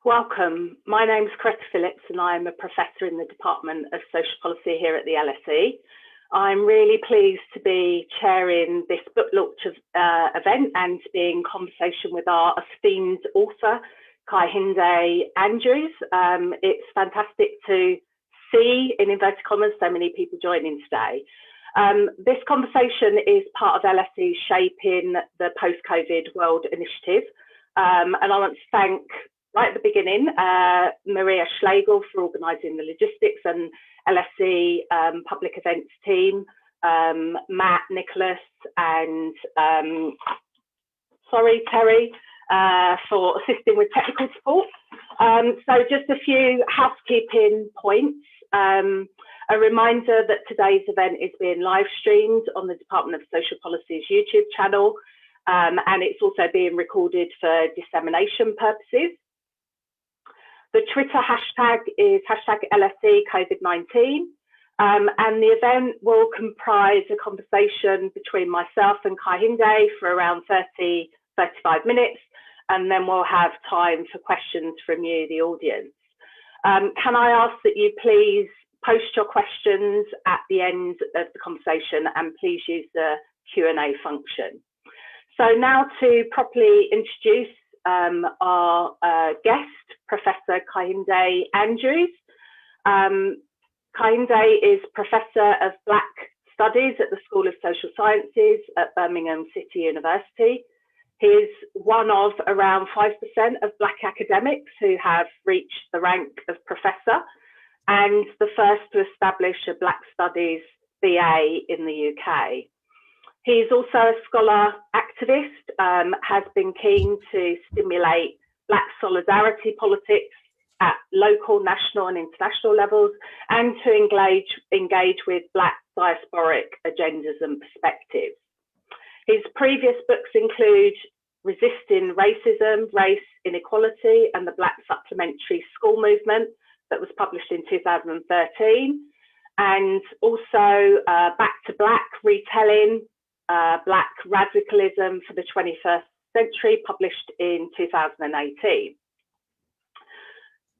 Welcome. My name is Coretta Phillips and I am a professor in the Department of Social Policy here at the LSE. I'm really pleased to be chairing this book launch event and to be in conversation with our esteemed author, Kehinde Andrews. It's fantastic to see, in inverted commas, so many people joining today. This conversation is part of LSE Shaping the Post-COVID World Initiative. And I want to thank, right at the beginning, Maria Schlegel for organising the logistics and LSE public events team, Matt, Nicholas and Terry for assisting with technical support. So just a few housekeeping points. A reminder that today's event is being live streamed on the Department of Social Policy's YouTube channel, and it's also being recorded for dissemination purposes. The Twitter hashtag is #LSE COVID-19, and the event will comprise a conversation between myself and Kehinde for around 30-35 minutes, and then we'll have time for questions from you, the audience. Can I ask that you please post your questions at the end of the conversation, and please use the Q&A function. So now to properly introduce our guest, Professor Kehinde Andrews. Kehinde is Professor of Black Studies at the School of Social Sciences at Birmingham City University. He is one of around 5% of Black academics who have reached the rank of Professor, and the first to establish a Black Studies BA in the UK. He is also a scholar activist, has been keen to stimulate Black solidarity politics at local, national and international levels, and to engage with Black diasporic agendas and perspectives. His previous books include Resisting Racism, Race, Inequality and the Black Supplementary School Movement, that was published in 2013, and also Back to Black, Retelling Black Radicalism for the 21st Century, published in 2018.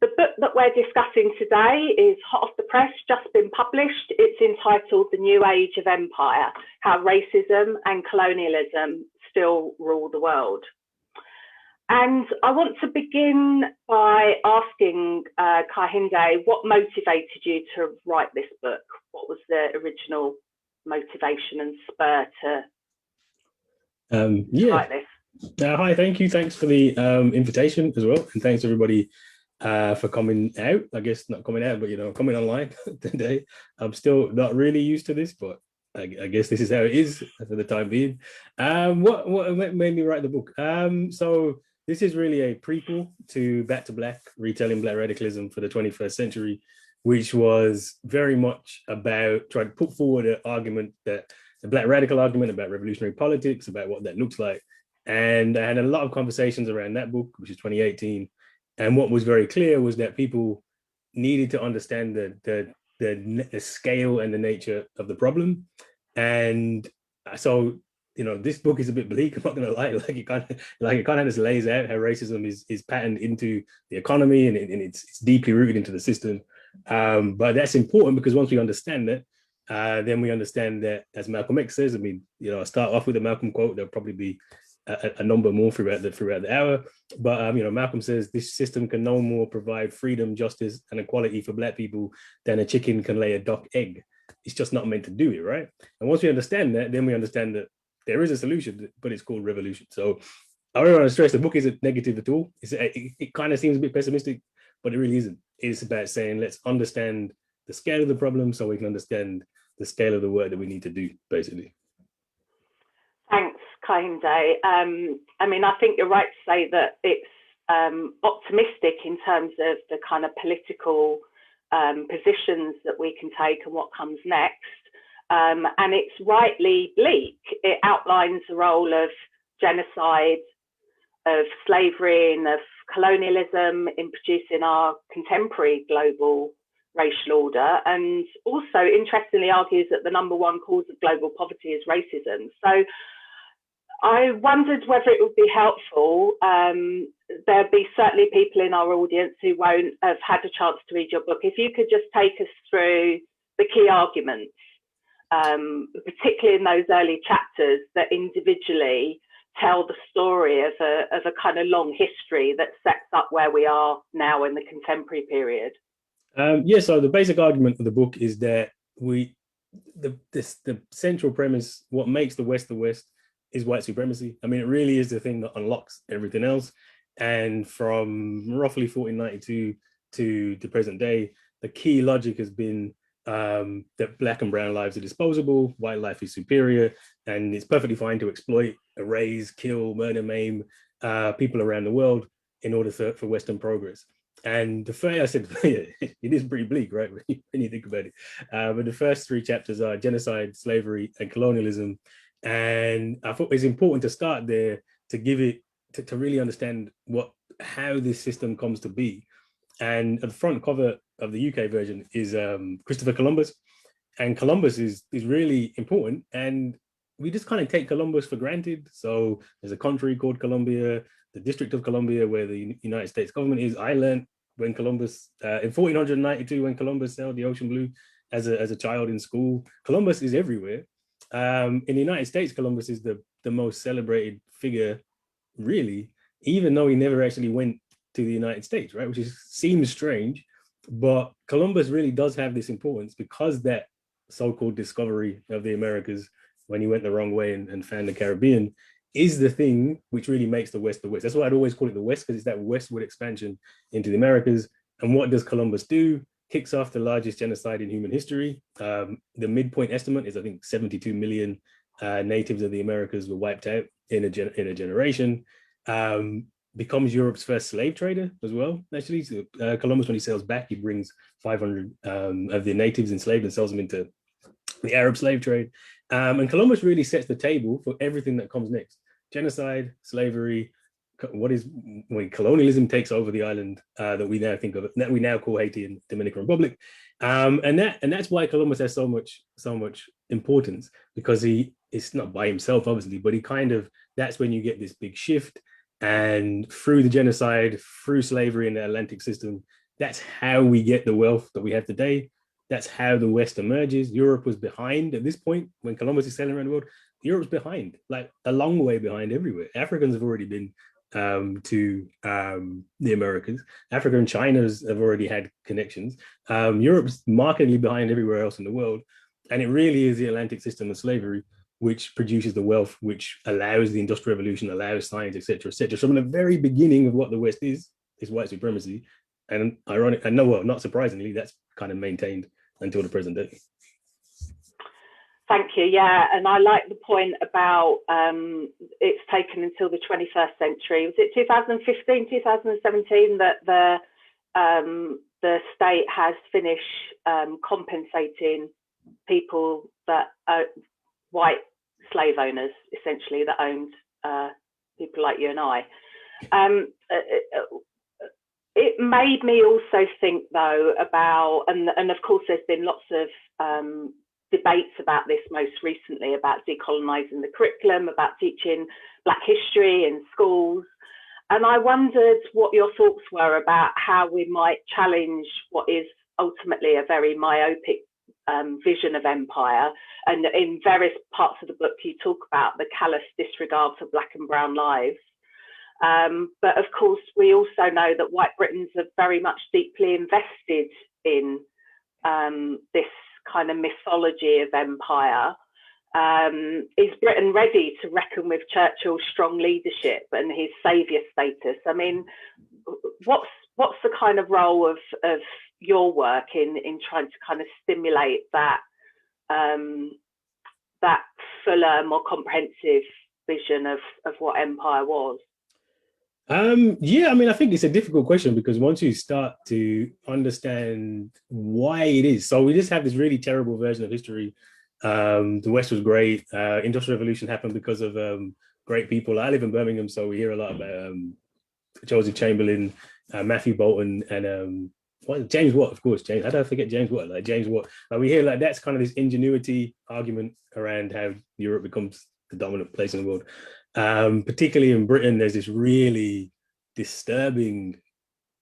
The book that we're discussing today is hot off the press, just been published. It's entitled The New Age of Empire, How Racism and Colonialism Still Rule the World. And I want to begin by asking Kehinde, what motivated you to write this book? What was the original motivation and spur to write this? Hi, thank you. Thanks for the invitation as well. And thanks everybody for coming out. I guess not coming out, but coming online today. I'm still not really used to this, but I guess this is how it is for the time being. What made me write the book? So this is really a prequel to Back to Black, Retelling Black Radicalism for the 21st Century, which was very much about trying to put forward an argument, that the Black radical argument about revolutionary politics, about what that looks like. And I had a lot of conversations around that book, which is 2018. And what was very clear was that people needed to understand the scale and the nature of the problem. And so, this book is a bit bleak, I'm not gonna lie, it kind of just lays out how racism is patterned into the economy, and it's deeply rooted into the system. But that's important because once we understand that, then we understand that, as Malcolm X says, I start off with a Malcolm quote, there'll probably be a number more throughout the hour. But Malcolm says, this system can no more provide freedom, justice, and equality for Black people than a chicken can lay a duck egg. It's just not meant to do it, right? And once we understand that, then we understand that there is a solution, but it's called revolution. So I really want to stress the book isn't negative at all. It kind of seems a bit pessimistic, but it really isn't. It's about saying, let's understand the scale of the problem so we can understand the scale of the work that we need to do, basically. Thanks, Kehinde. I think you're right to say that it's optimistic in terms of the kind of political positions that we can take and what comes next. And it's rightly bleak. It outlines the role of genocide, of slavery, and of colonialism in producing our contemporary global racial order, and also interestingly argues that the #1 cause of global poverty is racism. So I wondered whether it would be helpful. There'll be certainly people in our audience who won't have had a chance to read your book. If you could just take us through the key arguments, particularly in those early chapters that individually tell the story of a kind of long history that sets up where we are now in the contemporary period. Yeah, so the basic argument of the book is that the central premise, what makes the West, is white supremacy. I mean, it really is the thing that unlocks everything else. And from roughly 1492 to the present day, the key logic has been that Black and brown lives are disposable, white life is superior, and it's perfectly fine to exploit, erase, kill, murder, maim people around the world in order for Western progress. And the first, I said, it is pretty bleak, right, when you think about it. But the first three chapters are genocide, slavery, and colonialism. And I thought it's important to start there to give it, to really understand how this system comes to be. And at the front cover of the UK version is Christopher Columbus. And Columbus is really important. And we just kind of take Columbus for granted. So there's a country called Columbia, the District of Columbia, where the United States government is. I learned when Columbus, in 1492, when Columbus sailed the ocean blue as a child in school. Columbus is everywhere. In the United States, Columbus is the most celebrated figure, really, even though he never actually went to the United States, right? Which seems strange, but Columbus really does have this importance because that so-called discovery of the Americas, when he went the wrong way and found the Caribbean, is the thing which really makes the West the West. That's why I'd always call it the West, because it's that westward expansion into the Americas. And what does Columbus do? Kicks off the largest genocide in human history. The midpoint estimate is, I think, 72 million natives of the Americas were wiped out in a generation. Becomes Europe's first slave trader as well, actually. So, Columbus, when he sails back, he brings 500 of the natives enslaved and sells them into the Arab slave trade. And Columbus really sets the table for everything that comes next. Genocide, slavery, when colonialism takes over the island that we now think of, that we now call Haiti and Dominican Republic. And that's why Columbus has so much importance, because it's not by himself, obviously, but that's when you get this big shift. And through the genocide, through slavery in the Atlantic system, that's how we get the wealth that we have today. That's how the West emerges. Europe was behind at this point when Columbus is sailing around the world. Europe's behind, like a long way behind everywhere. Africans have already been to the Americas. Africa and China have already had connections. Europe's markedly behind everywhere else in the world. And it really is the Atlantic system of slavery which produces the wealth, which allows the Industrial Revolution, allows science, et cetera, et cetera. So from the very beginning of what the West is white supremacy. And not surprisingly, that's kind of maintained until the present day. Thank you. Yeah, and I like the point about it's taken until the 21st century. Was it 2015, 2017 that the state has finished compensating people that white slave owners, essentially, that owned people like you and I. It made me also think, though, about, and of course there's been lots of debates about this most recently, about decolonizing the curriculum, about teaching Black history in schools. And I wondered what your thoughts were about how we might challenge what is ultimately a very myopic vision of empire. And in various parts of the book, you talk about the callous disregard for Black and brown lives. But of course, we also know that white Britons are very much deeply invested in this kind of mythology of empire. Is Britain ready to reckon with Churchill's strong leadership and his saviour status? I mean, what's the kind of role of your work in trying to kind of stimulate that that fuller, more comprehensive vision of what empire was? Yeah, I mean, I think it's a difficult question, because once you start to understand why it is, so we just have this really terrible version of history. The West was great. Industrial Revolution happened because of great people. I live in Birmingham, so we hear a lot about Joseph Chamberlain, Matthew Bolton, and James Watt, of course. James, how do I forget James Watt? Like James Watt. We hear like that's kind of this ingenuity argument around how Europe becomes the dominant place in the world. Particularly in Britain, there's this really disturbing,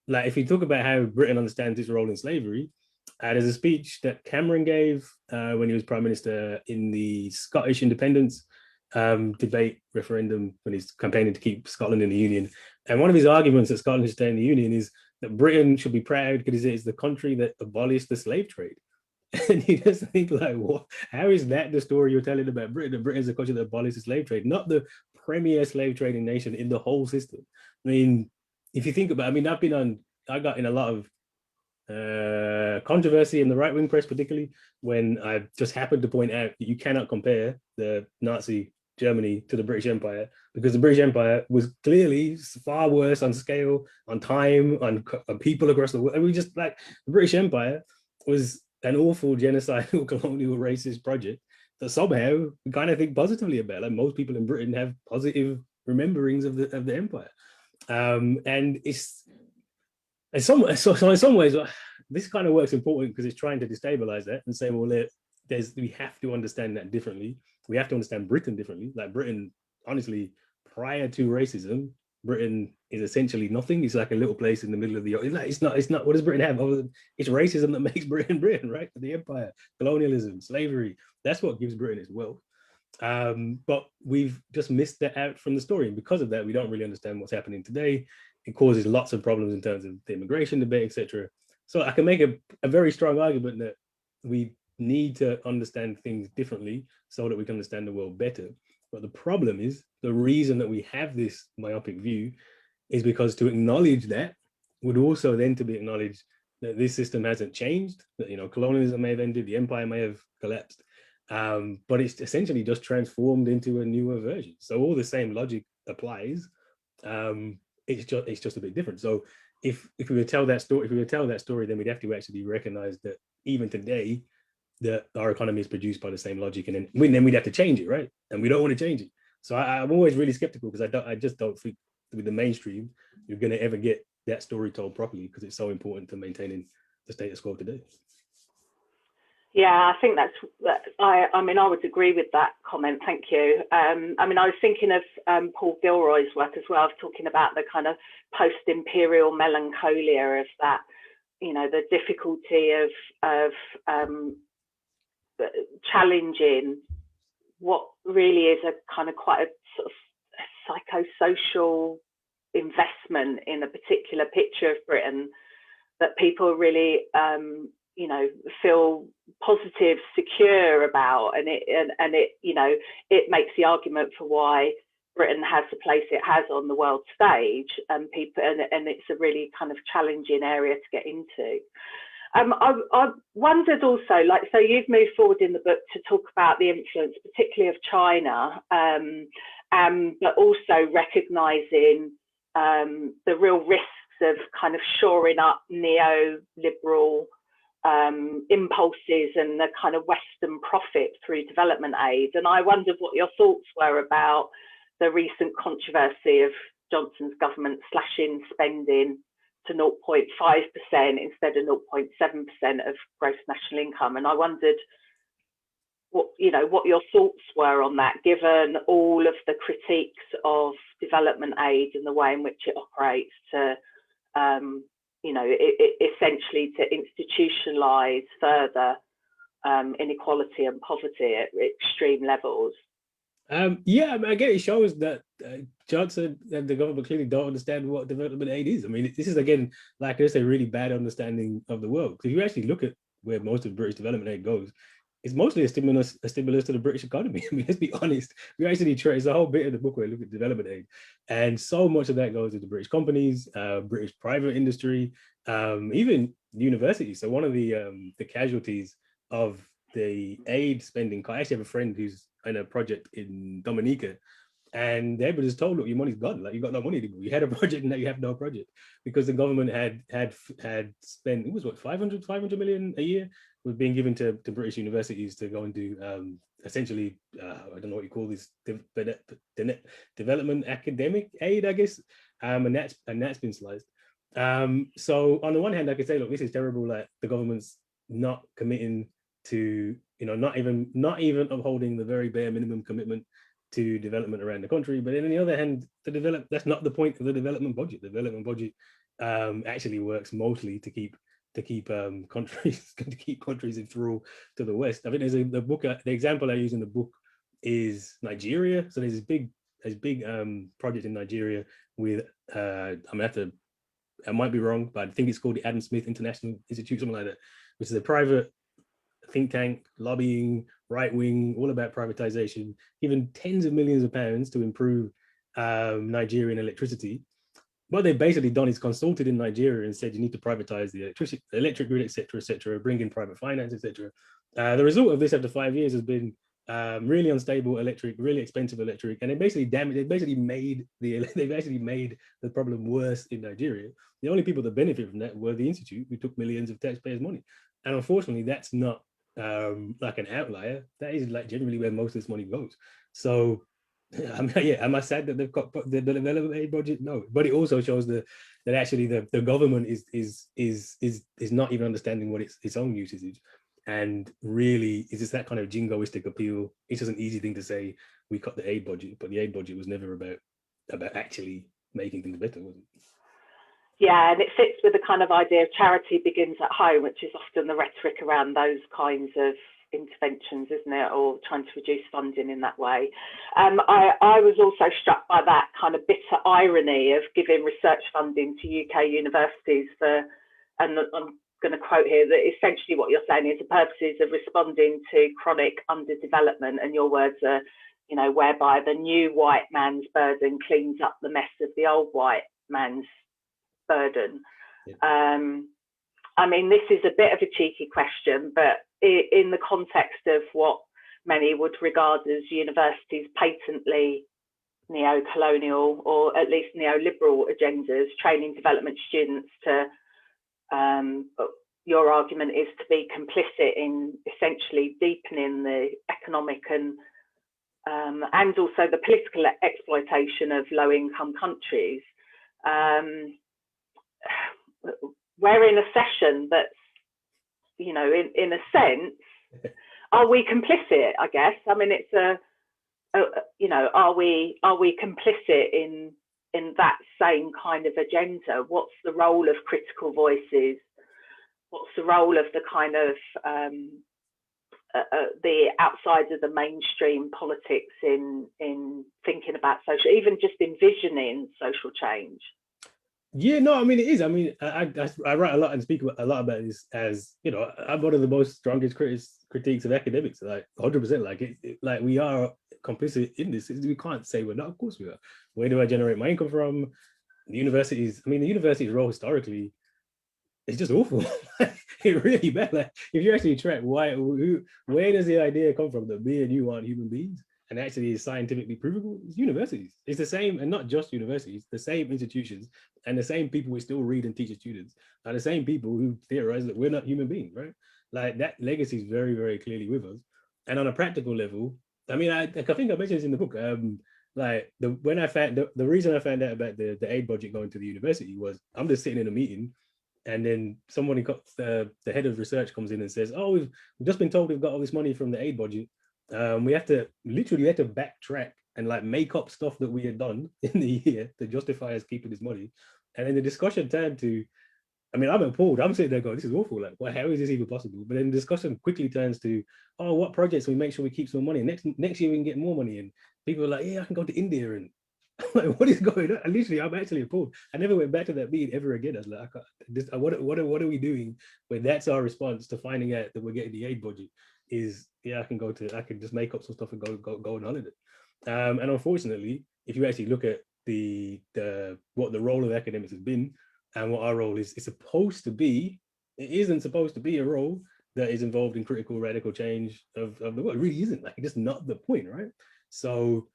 like if you talk about how Britain understands its role in slavery, there's a speech that Cameron gave when he was Prime Minister in the Scottish independence debate referendum when he's campaigning to keep Scotland in the Union. And one of his arguments that Scotland should stay in the Union is that Britain should be proud because it is the country that abolished the slave trade. And you just think like, what? How is that the story you're telling about Britain? That Britain's a country that abolished the slave trade, not the premier slave trading nation in the whole system. I mean, if you think about, I mean, I got in a lot of controversy in the right wing press, particularly when I just happened to point out that you cannot compare the Nazi Germany to the British Empire because the British Empire was clearly far worse on scale, on time, on people across the world. And we just like the British Empire was an awful genocidal colonial racist project that somehow we kind of think positively about. Like most people in Britain have positive rememberings of the empire. And it's in some ways, this kind of work's important because it's trying to destabilize that and say, well, we have to understand that differently. We have to understand Britain differently. Like Britain, honestly, prior to racism, Britain is essentially nothing. It's like a little place in the middle of the. It's not. What does Britain have? It's racism that makes Britain Britain, right? The empire, colonialism, slavery. That's what gives Britain its wealth. But we've just missed that out from the story, and because of that, we don't really understand what's happening today. It causes lots of problems in terms of the immigration debate, etc. So I can make a very strong argument that we need to understand things differently so that we can understand the world better. But the problem is the reason that we have this myopic view is because to acknowledge that would also then to be acknowledged that this system hasn't changed, that colonialism may have ended, the empire may have collapsed, but it's essentially just transformed into a newer version. So all the same logic applies. It's just a bit different. So if we would tell that story, then we'd have to actually recognize that even today, that our economy is produced by the same logic, and then we'd have to change it, right? And we don't want to change it. So I'm always really skeptical because I just don't think with the mainstream you're going to ever get that story told properly because it's so important to maintaining the status quo today. Yeah, I think I mean, I would agree with that comment. Thank you. I mean, I was thinking of Paul Gilroy's work as well, talking about the kind of post-imperial melancholia of that, the difficulty of challenging what really is a kind of quite a sort of psychosocial investment in a particular picture of Britain that people really feel positive, secure about, and it makes the argument for why Britain has the place it has on the world stage, and it's a really kind of challenging area to get into. I wondered also, so you've moved forward in the book to talk about the influence, particularly of China, but also recognising the real risks of kind of shoring up neoliberal impulses and the kind of Western profit through development aid. And I wondered what your thoughts were about the recent controversy of Johnson's government slashing spending to 0.5% instead of 0.7% of gross national income. And I wondered what your thoughts were on that, given all of the critiques of development aid and the way in which it operates to essentially to institutionalize further inequality and poverty at extreme levels. Yeah, I mean, again, it shows that Johnson and the government clearly don't understand what development aid is. I mean, this is, again, like I say, a really bad understanding of the world. Because if you actually look at where most of British development aid goes, it's mostly a stimulus to the British economy. I mean, let's be honest. We actually try, it's a whole bit of the book where we look at development aid. And so much of that goes to the British companies, British private industry, even universities. So one of the casualties of the aid spending, I actually have a friend who's in a project in Dominica, and everybody's told, look, your money's gone. Like, you got no money to go. You had a project and now you have no project because the government had spent, it was what, 500 million a year was being given to British universities to go and do essentially, I don't know what you call this, development academic aid, I guess, and that's been sliced. So on the one hand, I could say, look, this is terrible. Like, the government's not committing to, not even upholding the very bare minimum commitment to development around the country. But then on the other hand, that's not the point of the development budget. The development budget actually works mostly to keep countries to keep countries in thrall to the West. I think there's the book, the example I use in the book is Nigeria. So there's this big project in Nigeria with I might be wrong, but I think it's called the Adam Smith International Institute, something like that, which is a private think tank, lobbying, right wing, all about privatization, given tens of millions of pounds to improve Nigerian electricity. What they've basically done is consulted in Nigeria and said you need to privatize the electric grid, etc., bring in private finance, etc. The result of this after 5 years has been really unstable electric, really expensive electric, and they basically made the problem worse in Nigeria. The only people that benefit from that were the institute, who took millions of taxpayers' money. And unfortunately, that's not like an outlier. That is like generally where most of this money goes. So am I sad that they've got the development aid budget? No, but it also shows that actually the government is not even understanding what its own use is, and really is just that kind of jingoistic appeal. It's just an easy thing to say, we cut the aid budget, but the aid budget was never about actually making things better, was it? Yeah, and it fits with the kind of idea of charity begins at home, which is often the rhetoric around those kinds of interventions, isn't it, or trying to reduce funding in that way. I was also struck by that kind of bitter irony of giving research funding to UK universities for, and I'm going to quote here, that essentially what you're saying is the purposes of responding to chronic underdevelopment, and your words are, whereby the new white man's burden cleans up the mess of the old white man's burden. Yeah. I mean, this is a bit of a cheeky question, but in the context of what many would regard as universities' patently neo-colonial or at least neoliberal agendas, training development students to, your argument is to be complicit in essentially deepening the economic and also the political exploitation of low-income countries. We're in a session that's, in a sense, are we complicit? I guess. I mean, it's are we complicit in that same kind of agenda? What's the role of critical voices? What's the role of the kind of the outside of the mainstream politics in thinking about social, even just envisioning social change? Yeah, no, I mean, it is. I mean, I write a lot and speak a lot about this, as I'm one of the most strongest critiques of academics, like 100%. Like we are complicit in this. We can't say we're not. Of course we are. Where do I generate my income from? The universities. I mean, the university's role historically is just awful. It's really bad. Like, if you actually track where does the idea come from that me and you aren't human beings, and actually is scientifically provable? It's universities. It's the same, and not just universities, the same institutions and the same people we still read and teach students are the same people who theorize that we're not human beings, right? Like, that legacy is very, very clearly with us. And on a practical level, I mean, I think I mentioned this in the book. The reason I found out about the aid budget going to the university was I'm just sitting in a meeting, and then somebody got the head of research comes in and says, "Oh, we've just been told we've got all this money from the aid budget. We have to backtrack and like make up stuff that we had done in the year to justify us keeping this money." And then the discussion turned to, I mean, I'm appalled. I'm sitting there going, this is awful. Like, well, how is this even possible? But then the discussion quickly turns to, oh, what projects we make sure we keep some money? Next year we can get more money. And people are like, yeah, I can go to India. And I'm like, what is going on? And literally, I'm actually appalled. I never went back to that meeting ever again. I was like, what are we doing when that's our response to finding out that we're getting the aid budget? Is, yeah, I can just make up some stuff and go on holiday. And unfortunately, if you actually look at what the role of academics has been and what our role is, it isn't supposed to be a role that is involved in critical radical change of the world. It really isn't. Like, it's just not the point, right? So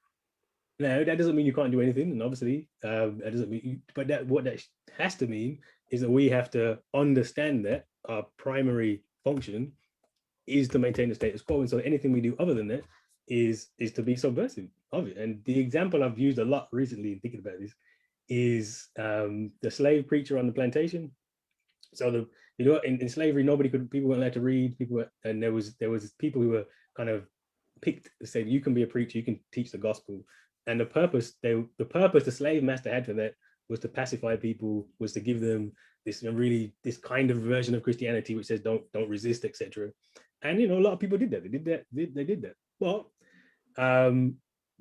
now that doesn't mean you can't do anything, and obviously that doesn't mean. But what that has to mean is that we have to understand that our primary function is to maintain the status quo, and so anything we do other than that is to be subversive of it. And the example I've used a lot recently in thinking about this is the slave preacher on the plantation. So in slavery, people weren't allowed to read. And there was people who were kind of picked, said, you can be a preacher, you can teach the gospel. And the purpose the slave master had for that was to pacify people, was to give them this kind of version of Christianity which says don't resist, etc. And a lot of people did that. They did that. Well,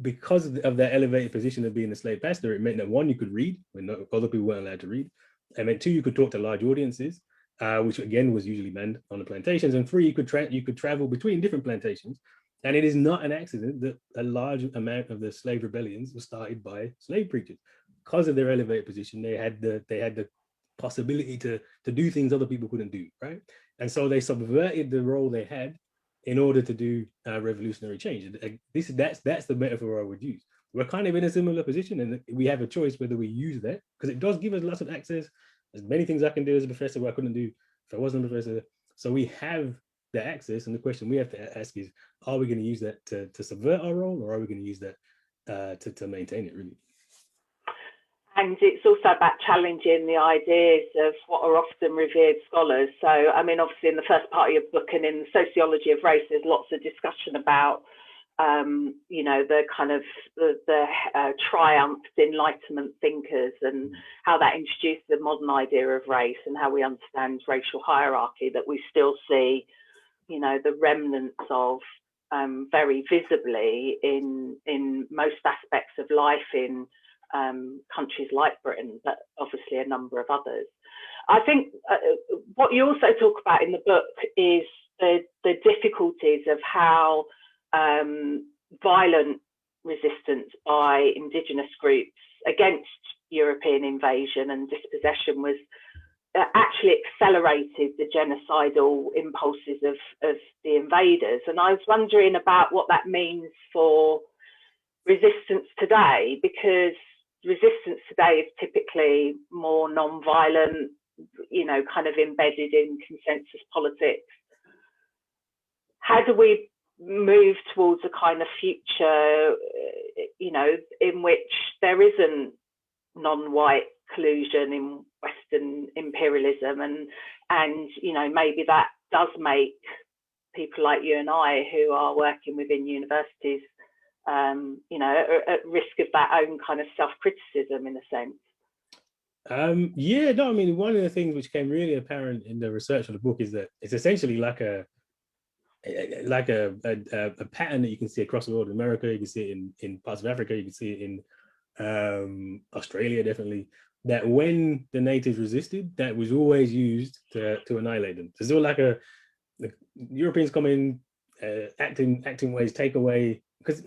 because of that elevated position of being a slave pastor, it meant that one, you could read when other people weren't allowed to read. It meant two, you could talk to large audiences, which again was usually men on the plantations. And three, you could travel between different plantations. And it is not an accident that a large amount of the slave rebellions were started by slave preachers. Because of their elevated position, they had the possibility to do things other people couldn't do, right? And so they subverted the role they had in order to do revolutionary change. That's the metaphor I would use. We're kind of in a similar position, and we have a choice whether we use that, because it does give us lots of access. There's many things I can do as a professor where I couldn't do if I wasn't a professor. So we have the access, and the question we have to ask is, are we going to use that to subvert our role, or are we going to use that to maintain it, really? And it's also about challenging the ideas of what are often revered scholars. So, I mean, obviously in the first part of your book and in the sociology of race, there's lots of discussion about, the kind of the triumphed Enlightenment thinkers and how that introduced the modern idea of race and how we understand racial hierarchy that we still see, the remnants of very visibly in most aspects of life in countries like Britain, but obviously a number of others. I think what you also talk about in the book is the difficulties of how violent resistance by indigenous groups against European invasion and dispossession was actually accelerated the genocidal impulses of the invaders. And I was wondering about what that means for resistance today, because resistance today is typically more non-violent, kind of embedded in consensus politics. How do we move towards a kind of future, in which there isn't non-white collusion in Western imperialism, and maybe that does make people like you and I, who are working within universities, at risk of that own kind of self-criticism in a sense? One of the things which came really apparent in the research of the book is that it's essentially like a pattern that you can see across the world. In America, you can see it in parts of Africa, you can see it in Australia, definitely, that when the natives resisted, that was always used to annihilate them. So like the Europeans come in, acting ways, take away, because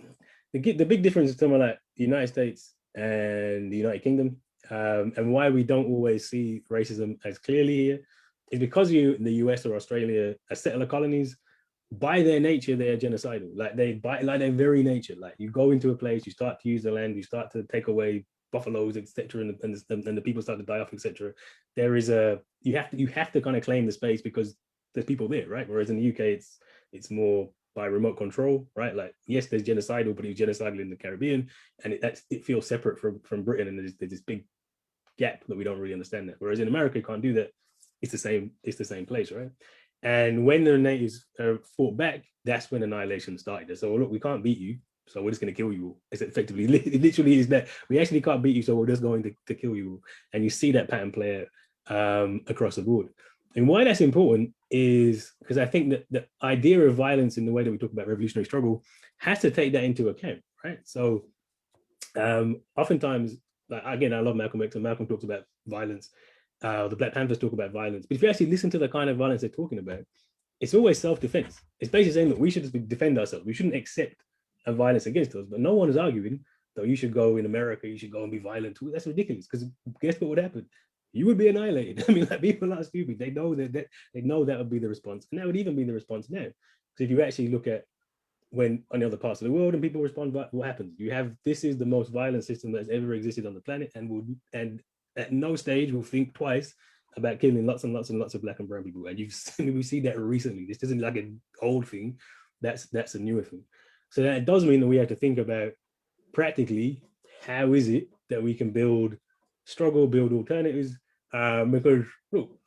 the big difference is somewhere like the United States and the United Kingdom, and why we don't always see racism as clearly here is because in the US or Australia, as settler colonies, by their nature, they are genocidal. Like their very nature. Like you go into a place, you start to use the land, you start to take away buffaloes, etc., and the people start to die off, etc. There is you have to kind of claim the space because there's people there, right? Whereas in the UK, it's more by remote control, right? Like yes, there's genocidal, but it's genocidal in the Caribbean, and it feels separate from Britain, and there's this big gap that we don't really understand that. Whereas in America, you can't do that. It's the same place, right? And when the natives fought back, that's when annihilation started. So look, we can't beat you, so we're just going to kill you all. It's effectively, it literally is that we actually can't beat you, so we're just going to kill you all. And you see that pattern play out across the board. And why that's important is because I think that the idea of violence in the way that we talk about revolutionary struggle has to take that into account, right? So oftentimes, like again, I love Malcolm X, and Malcolm talks about violence. The Black Panthers talk about violence, but if you actually listen to the kind of violence they're talking about, it's always self-defense. It's basically saying that we should just defend ourselves. We shouldn't accept a violence against us. But no one is arguing that you should go in America, you should go and be violent. That's ridiculous, because guess what would happen? You would be annihilated. I mean, like, people are not stupid. They know that would be the response, and that would even be the response now. So if you actually look at when on the other parts of the world and people respond, what happens? You have, this is the most violent system that's ever existed on the planet, and at no stage will think twice about killing lots and lots and lots of Black and brown people. And we see that recently. This isn't like an old thing. That's a newer thing. So that does mean that we have to think about practically how is it that we can build alternatives, because look,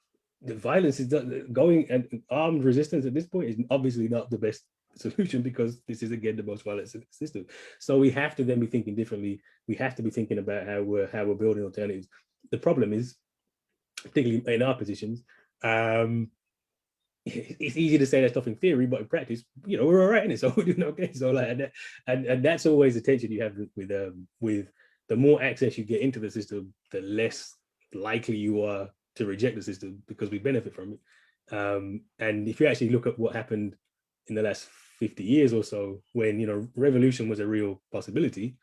the violence is going, and armed resistance at this point is obviously not the best solution, because this is again the most violent system. So we have to then be thinking differently. We have to be thinking about how we're building alternatives. The problem is, particularly in our positions, it's easy to say that stuff in theory, but in practice, we're all right in it, so we're doing okay. So like, and that's always the tension you have with the more access you get into the system, the less likely you are to reject the system, because we benefit from it. And if you actually look at what happened in the last 50 years or so, when revolution was a real possibility,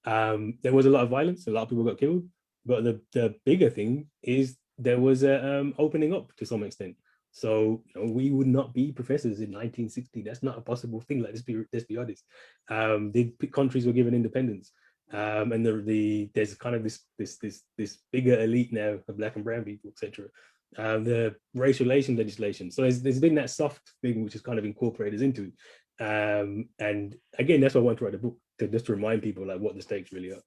there was a lot of violence, a lot of people got killed, but the bigger thing is there was a opening up to some extent. So we would not be professors in 1960. That's not a possible thing. Like, let's be honest. The countries were given independence, and there's kind of this bigger elite now of Black and brown people, etc. The racial relation legislation. So there's been that soft thing which is kind of incorporated into it. And again, that's why I want to write a book, to just remind people like what the stakes really are.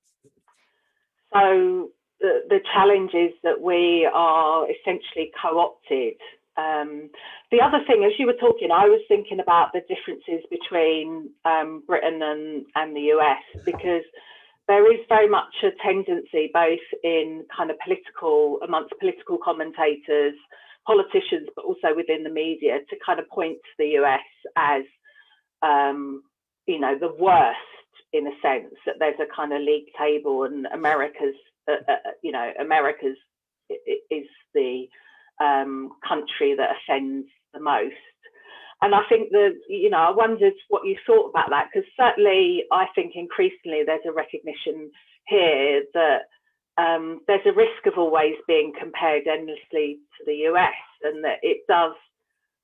So the challenge is that we are essentially co-opted. The other thing, as you were talking, I was thinking about the differences between Britain and the US, because there is very much a tendency, both in kind of amongst political commentators, politicians, but also within the media, to kind of point to the US as, the worst, in a sense, that there's a kind of league table, and America's is the country that offends the most. And I think that, I wondered what you thought about that, because certainly I think increasingly there's a recognition here that there's a risk of always being compared endlessly to the US, and that it does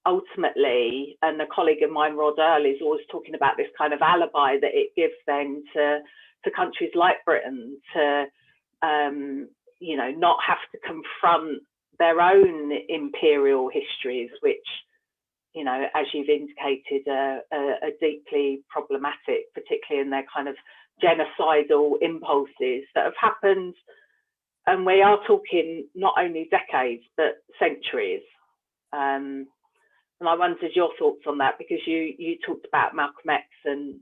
ultimately, and a colleague of mine, Rod Earle, is always talking about this kind of alibi that it gives then to countries like Britain to, not have to confront their own imperial histories, which, as you've indicated, are deeply problematic, particularly in their kind of genocidal impulses that have happened. And we are talking not only decades, but centuries. And I wondered your thoughts on that, because you talked about Malcolm X, and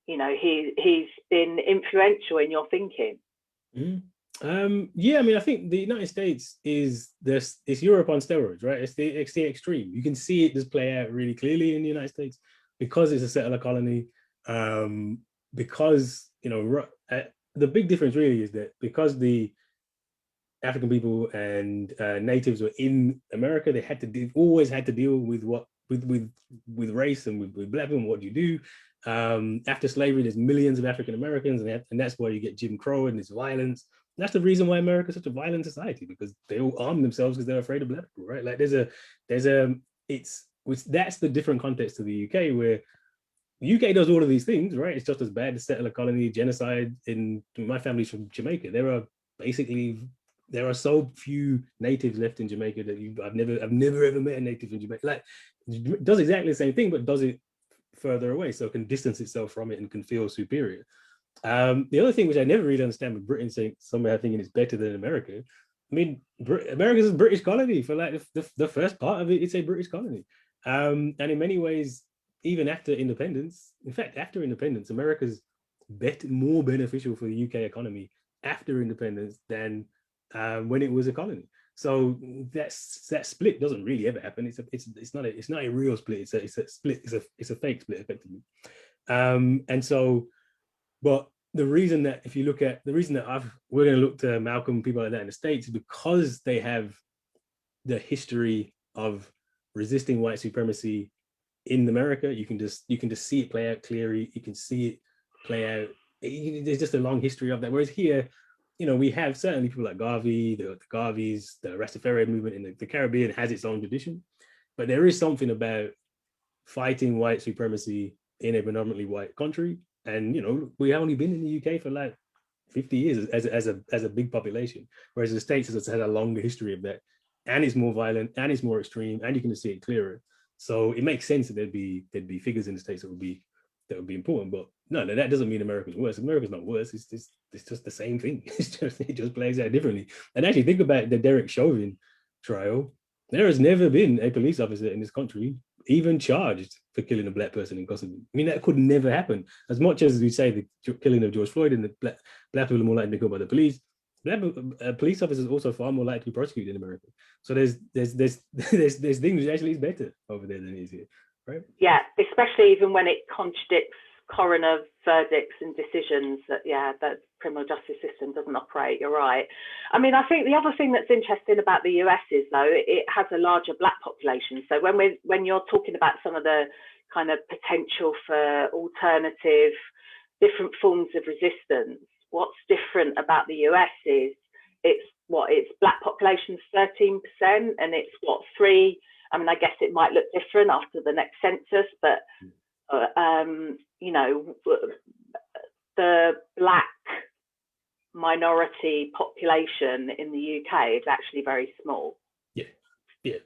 he's been influential in your thinking. Yeah, I mean, I think the United States is this. It's Europe on steroids, right? It's the extreme. You can see it just play out really clearly in the United States, because it's a settler colony. Because the big difference really is that because the African people and natives were in America, they always had to deal with with race and with Black people. What do you do? After slavery, there's millions of African Americans, and that's why you get Jim Crow and this violence. That's the reason why America is such a violent society, because they all arm themselves because they're afraid of Black people, right? Like that's the different context to the UK, where the UK does all of these things, right? It's just as bad as settler colony, genocide. My family's from Jamaica. There are so few natives left in Jamaica that I've never ever met a native in Jamaica. Like, it does exactly the same thing, but does it further away, so it can distance itself from it and can feel superior. The other thing which I never really understand with Britain saying somewhere thinking it's better than America. I mean, America's a British colony for like the first part of it. It's a British colony, and in many ways, even after independence, in fact, after independence, America's more beneficial for the UK economy after independence than when it was a colony. So that split doesn't really ever happen. It's not a real split. It's a split. It's a fake split effectively. And so, but the reason that we're going to look to Malcolm, people like that in the States, because they have the history of resisting white supremacy in America. You can just see it play out clearly. You can see it play out. There's just a long history of that. Whereas here, we have certainly people like Garvey, the Garveys, the Rastafarian movement in the Caribbean has its own tradition, but there is something about fighting white supremacy in a predominantly white country. And we've only been in the UK for like 50 years as a big population, whereas the States has had a longer history of that, and it's more violent, and it's more extreme, and you can see it clearer. So it makes sense that there'd be figures in the States that would be important. But no, that doesn't mean America's worse. America's not worse. It's just the same thing. It just plays out differently. And actually, think about the Derek Chauvin trial. There has never been a police officer in this country even charged for killing a black person in custody. I mean, that could never happen. As much as we say the killing of George Floyd and the black people are more likely to be killed by the police, black police officers are also far more likely to be prosecuted in America. So there's things which actually is better over there than it is here, right? Yeah, especially even when it contradicts coroner verdicts and decisions that, yeah, the criminal justice system doesn't operate. You're right. I mean, I think the other thing that's interesting about the US is, though, it has a larger black population. So when you're talking about some of the kind of potential for alternative, different forms of resistance, what's different about the US is it's black population's 13%, and it's three. I mean, I guess it might look different after the next census, but you know, the black minority population in the UK is actually very small. Yeah,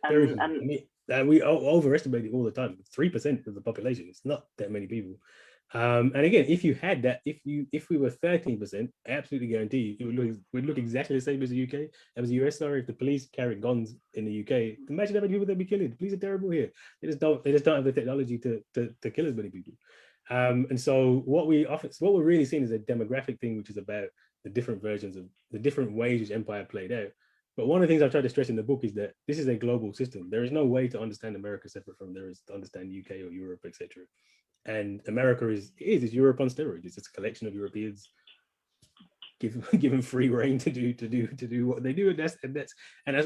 very small. I mean, we overestimate it all the time. 3% of the population. It's not that many people. And again, if you had that, if we were 13%, I absolutely guarantee you it would look exactly the same as the UK, as the US. Sorry, if the police carried guns in the UK, imagine how many people they'd be killing. The police are terrible here. They just don't have the technology to kill as many people. And so what we're really seeing is a demographic thing, which is about the different versions of the different ways which empire played out. But one of the things I've tried to stress in the book is that this is a global system. There is no way to understand America separate from there is to understand UK or Europe, etc. And America is Europe on steroids. It's just a collection of Europeans given free reign to do what they do, and that's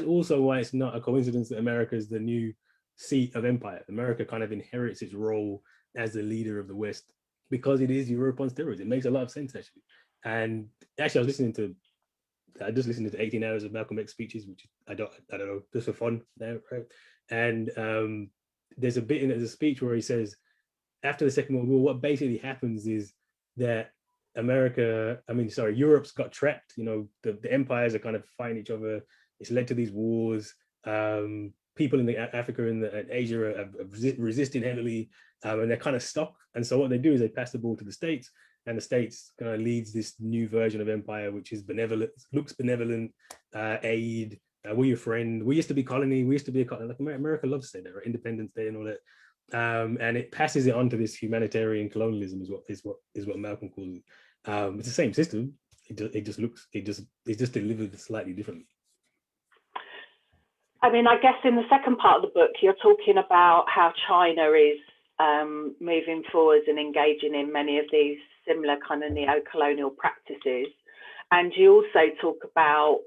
also why it's not a coincidence that America is the new seat of empire. America kind of inherits its role as the leader of the West because it is Europe on steroids. It makes a lot of sense actually. And actually, I just listened to 18 hours of Malcolm X speeches, which I don't know, just for fun now, right? And there's a bit in the speech where he says, after the Second World War, what basically happens is that Europe's got trapped. You know, the empires are kind of fighting each other. It's led to these wars. People in Africa and Asia are resisting heavily, and they're kind of stuck. And so what they do is they pass the ball to the States, and the States kind of leads this new version of empire, which is benevolent, looks benevolent, aid. We're your friend. We used to be colony. We used to be a colony. Like America loves to say that, right? Independence Day and all that. And it passes it on to this humanitarian colonialism is what Malcolm calls it. It's the same system. It's just delivered slightly differently. I mean, I guess in the second part of the book, you're talking about how China is moving forwards and engaging in many of these similar kind of neo-colonial practices, and you also talk about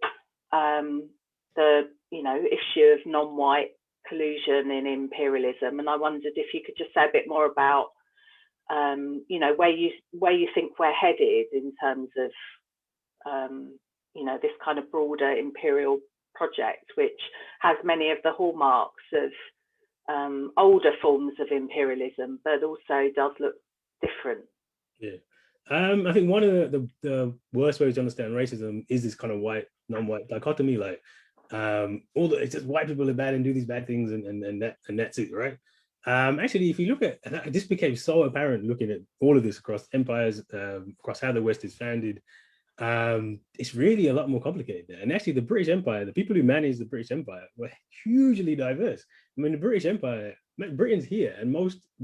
the issue of non-white collusion in imperialism, and I wondered if you could just say a bit more about where you think we're headed in terms of this kind of broader imperial project, which has many of the hallmarks of older forms of imperialism, but also does look different. Yeah, I think one of the worst ways to understand racism is this kind of white non-white dichotomy, like it's just white people are bad and do these bad things and that's it, right? Actually, if you look at, and this became so apparent looking at all of this across empires, across how the West is founded, it's really a lot more complicated there. And actually the British Empire, the people who managed the British Empire were hugely diverse. I mean, the British Empire, Britain's here, and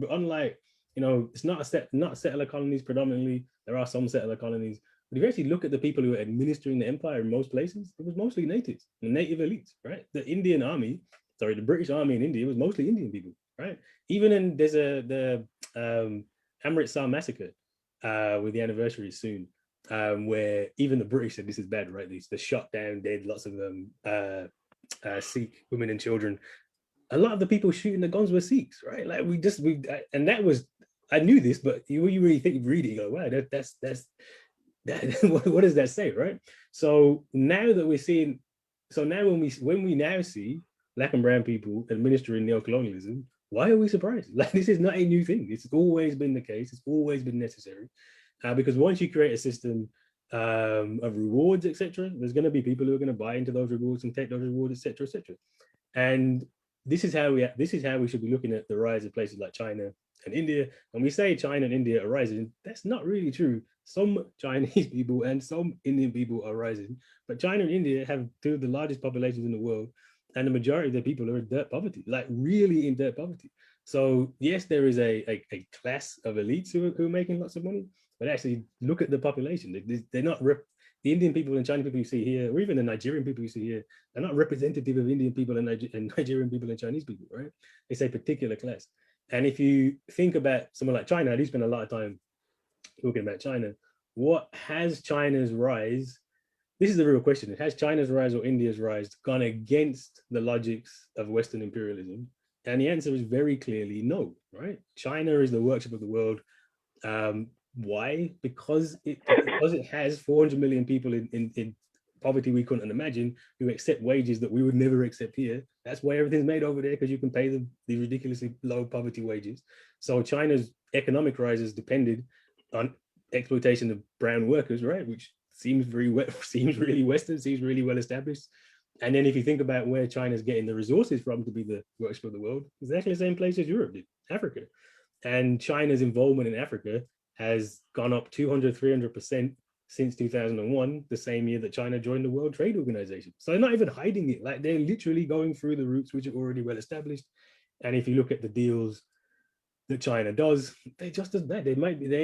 unlike, it's not settler colonies predominantly, there are some settler colonies, but if you actually look at the people who were administering the empire in most places, it was mostly natives, the native elites, right? The British army in India was mostly Indian people, right? Even there's the Amritsar massacre with the anniversary soon, where even the British said this is bad, right? They shot down, dead lots of Sikh women and children. A lot of the people shooting the guns were Sikhs, right? Like and that was, I knew this, but you really think, read it, you go, wow, that's what does that say, right? So now that we're seeing, when we now see Black and brown people administering neo-colonialism, why are we surprised? Like, this is not a new thing. It's always been the case. It's always been necessary, because once you create a system of rewards, etc., there's going to be people who are going to buy into those rewards and take those rewards, etc., etc. And this is how we should be looking at the rise of places like China and India. And we say China and India are rising. That's not really true. Some Chinese people and some Indian people are rising, but China and India have two of the largest populations in the world. and the majority of the people are in dirt poverty, like really in dirt poverty. So yes, there is a class of elites who are making lots of money, but actually look at the population. They're not the Indian people and Chinese people you see here, or even the Nigerian people you see here, are not representative of Indian people and Nigerian people and Chinese people, right? It's a particular class. And if you think about someone like China, I do spend a lot of time talking about China. What has China's rise? This is the real question. Has China's rise or India's rise gone against the logics of Western imperialism? And the answer is very clearly no, right? China is the worship of the world. Why? Because it has 400 million people in poverty we couldn't imagine, who accept wages that we would never accept here. That's why everything's made over there, because you can pay them the ridiculously low poverty wages. So China's economic rise has depended on exploitation of brown workers, right? Which seems really Western, seems really well established. And then if you think about where China's getting the resources from to be the worship of the world, it's actually the same place as Europe did, Africa. And China's involvement in Africa has gone up 200, 300% since 2001, the same year that China joined the World Trade Organization. So they're not even hiding it. Like, they're literally going through the routes which are already well established. And if you look at the deals that China does, they're just as bad. They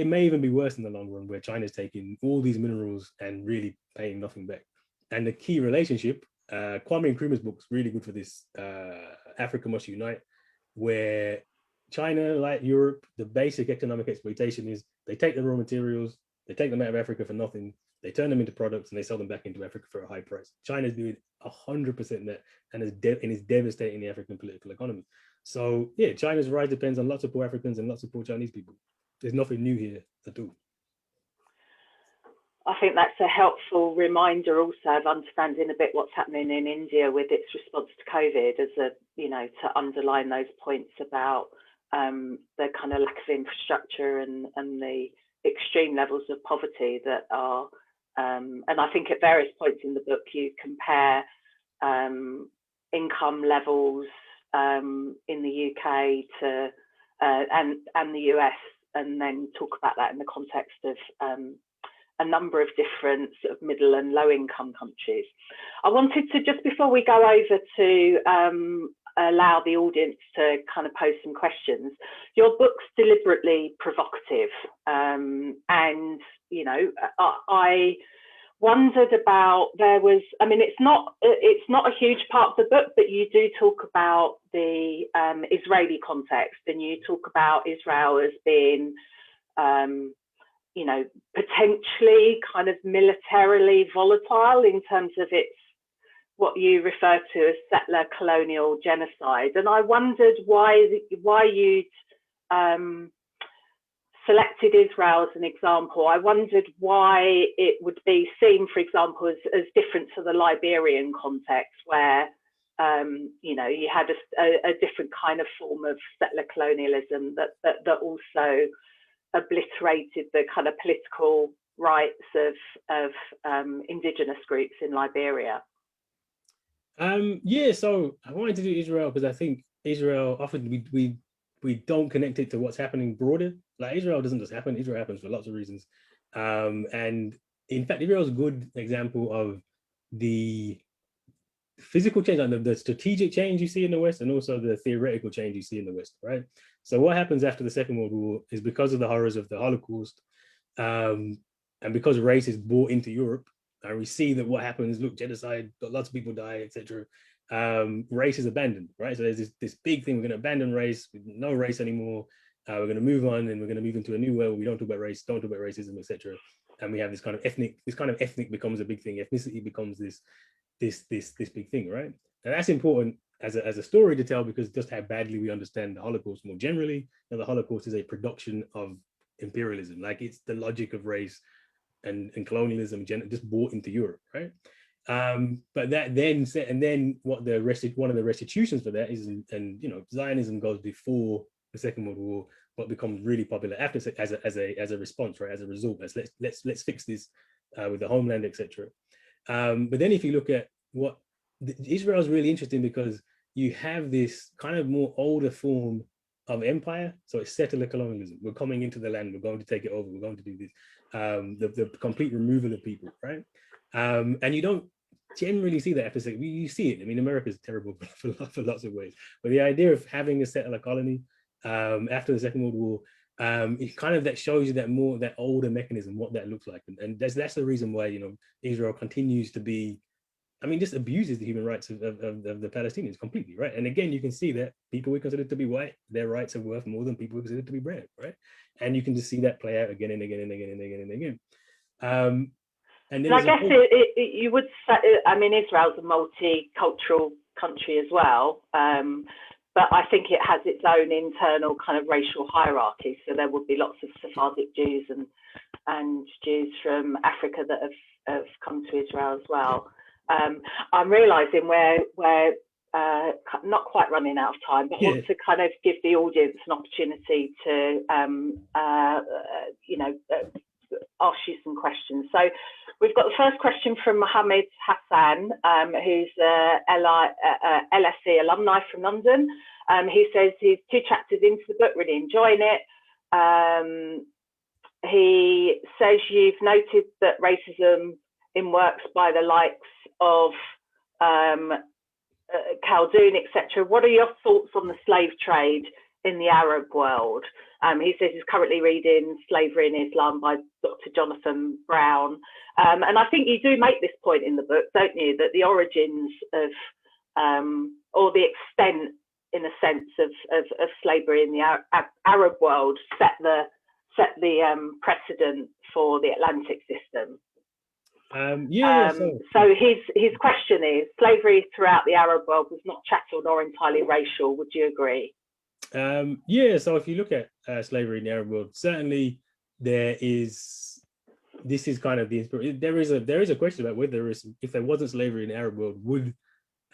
may even be worse in the long run, where China's taking all these minerals and really paying nothing back. And the key relationship, Kwame Nkrumah's book's really good for this, Africa Must Unite, where China, like Europe, the basic economic exploitation is they take the raw materials, they take them out of Africa for nothing, they turn them into products, and they sell them back into Africa for a high price. China's doing 100% that, and is devastating the African political economy. So yeah, China's rise depends on lots of poor Africans and lots of poor Chinese people. There's nothing new here at all. I think that's a helpful reminder also of understanding a bit what's happening in India with its response to COVID, as a, you know, to underline those points about the kind of lack of infrastructure and the extreme levels of poverty that are, and I think at various points in the book you compare income levels in the UK to and the US, and then talk about that in the context of a number of different sort of middle and low income countries. I wanted to, just before we go over to allow the audience to kind of pose some questions, your book's deliberately provocative, and you know, I wondered about, there was, I mean, it's not a huge part of the book, but you do talk about the Israeli context, and you talk about Israel as being you know, potentially kind of militarily volatile in terms of its, what you refer to as settler colonial genocide. And I wondered why you'd selected Israel as an example. I wondered why it would be seen, for example, as different to the Liberian context, where you know, you had a different kind of form of settler colonialism that also obliterated the kind of political rights of indigenous groups in Liberia. Yeah, so I wanted to do Israel because I think Israel often we don't connect it to what's happening broader. Like, Israel doesn't just happen. Israel happens for lots of reasons, and in fact, Israel is a good example of the physical change, like the strategic change you see in the West, and also the theoretical change you see in the West, right? So what happens after the Second World War is, because of the horrors of the Holocaust, and because race is brought into Europe, and we see that what happens, look, genocide, lots of people die, etc. Race is abandoned, right? So there's this big thing, we're going to abandon race, no race anymore. We're going to move on, and we're going to move into a new world where we don't talk about race, don't talk about racism, etc. And we have this kind of ethnic becomes a big thing. Ethnicity becomes this big thing, right? And that's important as a story to tell, because just how badly we understand the Holocaust more generally. And the Holocaust is a production of imperialism. Like, it's the logic of race and colonialism just brought into Europe, right? But that then said, and then what one of the restitutions for that is, and you know, Zionism goes before the Second World War, but becomes really popular after, as a response, right? As a result, let's fix this with the homeland, etc. But then if you look at what Israel is really interesting, because you have this kind of more older form of empire. So it's settler colonialism. We're coming into the land. We're going to take it over. We're going to do this. The complete removal of people, right? And you don't generally see that after you see it. I mean, America is terrible for lots of ways, but the idea of having a settler colony after the Second World War, it kind of that shows you that older mechanism, what that looks like, and that's the reason why, you know, Israel continues to be, I mean, just abuses the human rights of the Palestinians completely, right? And again, you can see that people we consider to be white, their rights are worth more than people we consider to be brown, right? And you can just see that play out again and again and again and again and again. And I guess you would say, I mean, Israel's a multicultural country as well, but I think it has its own internal kind of racial hierarchy. So there would be lots of Sephardic Jews and Jews from Africa that have come to Israel as well. I'm realising we're not quite running out of time, but want to kind of give the audience an opportunity to, ask you some questions. So we've got the first question from Mohammed Hassan, who's LSE alumni from London. He says he's 2 chapters into the book, really enjoying it. He says you've noted that racism in works by the likes of Khaldun, etc. What are your thoughts on the slave trade in the Arab world? He says he's currently reading Slavery in Islam by Dr. Jonathan Brown. And I think you do make this point in the book, don't you, that the origins of, or the extent, in a sense, of slavery in the Arab world set the precedent for the Atlantic system. So his question is, slavery throughout the Arab world was not chattel nor entirely racial. Would you agree? So if you look at slavery in the Arab world, certainly this is kind of there is a question about whether if there wasn't slavery in the Arab world, would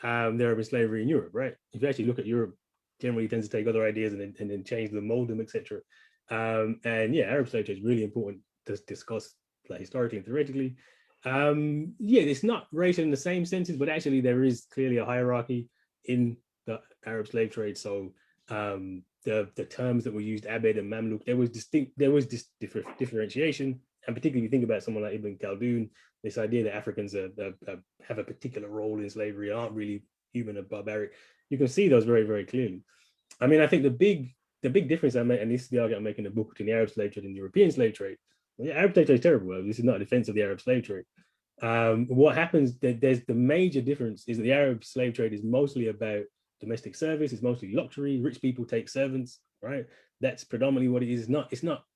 there have been slavery in Europe, right? If you actually look at Europe, generally tends to take other ideas and then change them, mold them, etc. Arab slave trade is really important to discuss, like, historically and theoretically. It's not racial in the same senses, but actually there is clearly a hierarchy in the Arab slave trade. So the terms that were used, Abed and Mamluk, there was this differentiation, and particularly if you think about someone like Ibn Khaldun, this idea that Africans have a particular role in slavery, aren't really human or barbaric. You can see those very, very clearly. I mean, I think the big difference I make, and this is the argument I'm making in the book, between the Arab slave trade and the European slave trade. The Arab slave trade is terrible. This is not a defense of the Arab slave trade. What happens, there's the major difference is that the Arab slave trade is mostly about domestic service. It's mostly luxury. Rich people take servants, right? That's predominantly what it is.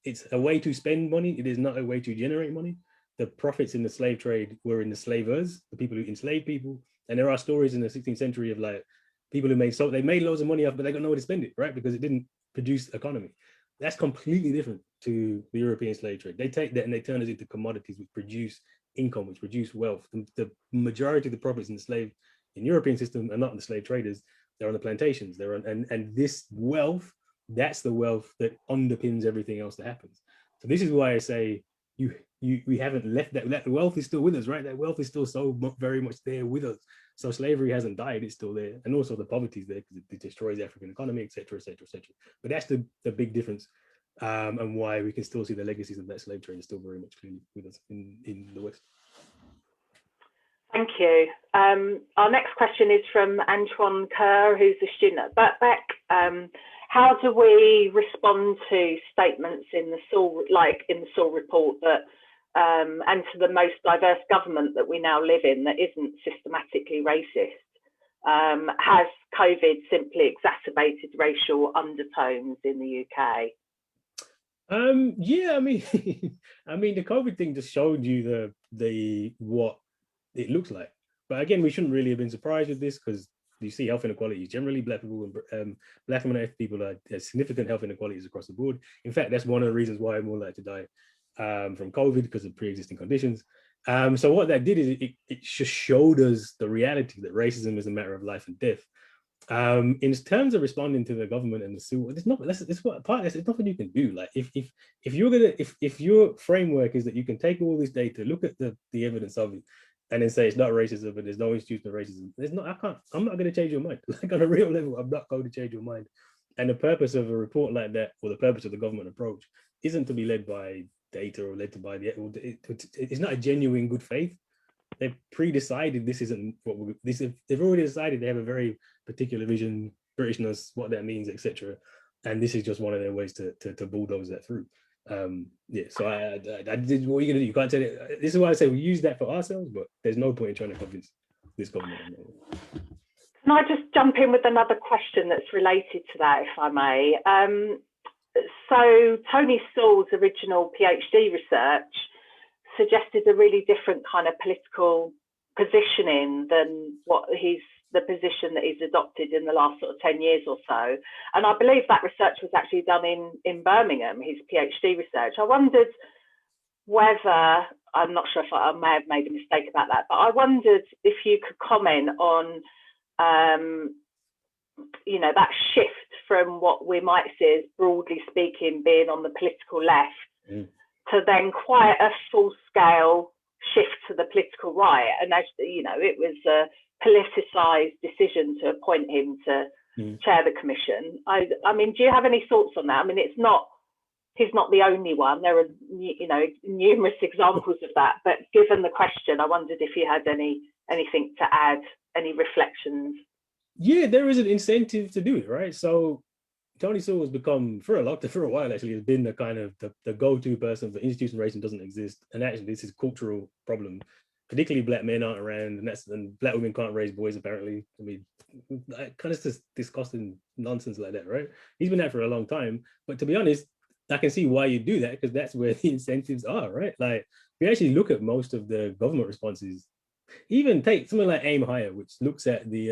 It's a way to spend money. It is not a way to generate money. The profits in the slave trade were in the slavers, the people who enslaved people. And there are stories in the 16th century of, like, people who they made loads of money off, but they got nowhere to spend it, right? Because it didn't produce economy. That's completely different to the European slave trade. They take that and they turn it into commodities which produce income, which produce wealth. The majority of the profits in the European system are not in the slave traders. They're on the plantations. And this wealth, that's the wealth that underpins everything else that happens. So this is why I say we haven't left that wealth is still with us, right? That wealth is still very much there with us. So slavery hasn't died, it's still there. And also the poverty is there because it destroys the African economy, etc., etc., etc. But that's the big difference, and why we can still see the legacies of that slave trade is still very much clearly with us in the West. Thank you. Our next question is from Antoine Kerr, who's a student at Birkbeck. How do we respond to statements in the Saul report that and to the most diverse government that we now live in that isn't systematically racist? Has COVID simply exacerbated racial undertones in the UK? I mean, the COVID thing just showed you the what it looks like. But again, we shouldn't really have been surprised with this, because you see health inequalities generally. Black people and Black and minority people are significant health inequalities across the board. In fact, that's one of the reasons why I'm more likely to die from COVID, because of pre-existing conditions. So what that did is it just showed us the reality that racism is a matter of life and death. In terms of responding to the government and the suit, there's nothing you can do. Like if your framework is that you can take all this data, look at the evidence of it, and then say it's not racism, but there's no institutional racism. I'm not going to change your mind. Like, on a real level, I'm not going to change your mind. And the purpose of a report like that, or the purpose of the government approach, isn't to be led by data or led by it's not a genuine good faith. they've pre-decided this isn't what they've already decided they have a very particular vision, Britishness, what that means, etc. And this is just one of their ways to bulldoze that through. Yeah, so I did what you're gonna do. You can't tell it. This is why I say we use that for ourselves, but there's no point in trying to convince this government. Can I just jump in with another question that's related to that, if I may? So Tony Sewell's original PhD research suggested a really different kind of political positioning than the position that he's adopted in the last sort of 10 years or so. And I believe that research was actually done in Birmingham, his PhD research. I wondered whether, I'm not sure if I may have made a mistake about that, but I wondered if you could comment on, you know, that shift from what we might see as, broadly speaking, being on the political left to then quite a full-scale shift to the political right. And as you know, it was a politicised decision to appoint him to chair the commission. I mean, do you have any thoughts on that? I mean, he's not the only one. There are, you know, numerous examples of that. But given the question, I wondered if you had anything to add, any reflections. Yeah, there is an incentive to do it, right? So Tony Sewell has become, for a while actually, has been the kind of the go-to person for institutional racism doesn't exist. And actually, this is a cultural problem. Particularly black men aren't around, and black women can't raise boys, apparently. I mean, kind of just disgusting nonsense like that, right? He's been there for a long time. But to be honest, I can see why you do that, because that's where the incentives are, right? Like, if you actually look at most of the government responses, even take something like Aim Higher, which looks at the,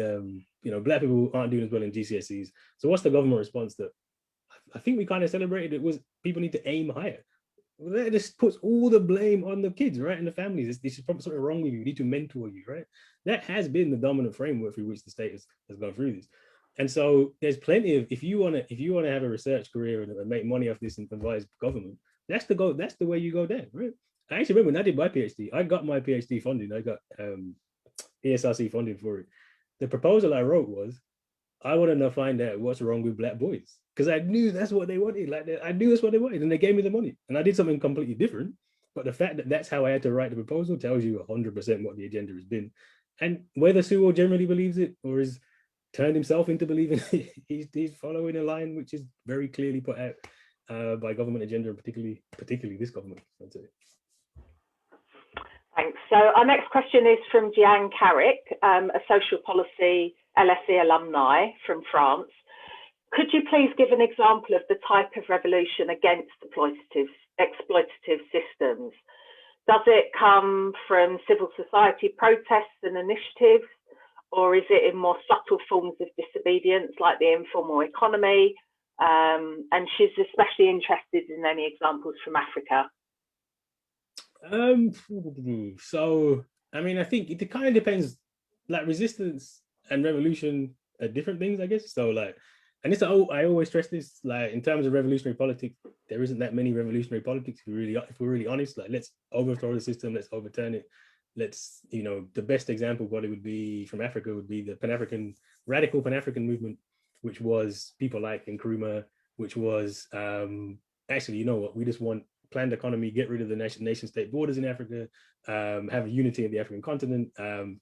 you know, black people aren't doing as well in GCSEs. So what's the government response that I think we kind of celebrated? It was people need to aim higher. That just puts all the blame on the kids, right? And the families. This is probably something wrong with you. We need to mentor you, right? That has been the dominant framework through which the state has gone through this. And so there's plenty of, if you want to have a research career and make money off this and advise government, that's the way you go down, right? I actually remember when I did my PhD, I got my PhD funding. I got ESRC funding for it. The proposal I wrote was, I want to find out what's wrong with black boys, because I knew that's what they wanted. Like, I knew that's what they wanted, and they gave me the money. And I did something completely different. But the fact that that's how I had to write the proposal tells you 100% what the agenda has been. And whether Sewell generally believes it or has turned himself into believing it, he's following a line which is very clearly put out by government agenda, and particularly this government. That's it. Thanks. So our next question is from Jian Carrick, a social policy LSE alumni from France. Could you please give an example of the type of revolution against exploitative systems? Does it come from civil society protests and initiatives, or is it in more subtle forms of disobedience like the informal economy? And she's especially interested in any examples from Africa. So, I mean, I think it kind of depends. Like, resistance and revolution are different things, I guess. So, like, and it's, I always stress this, like, in terms of revolutionary politics, there isn't that many revolutionary politics. If we're really honest, like, let's overthrow the system, let's overturn it. Let's, you know, the best example of what it would be from Africa would be the radical Pan-African movement, which was people like Nkrumah, which was actually, you know what, we just want planned economy, get rid of the nation state borders in Africa, have a unity in the African continent,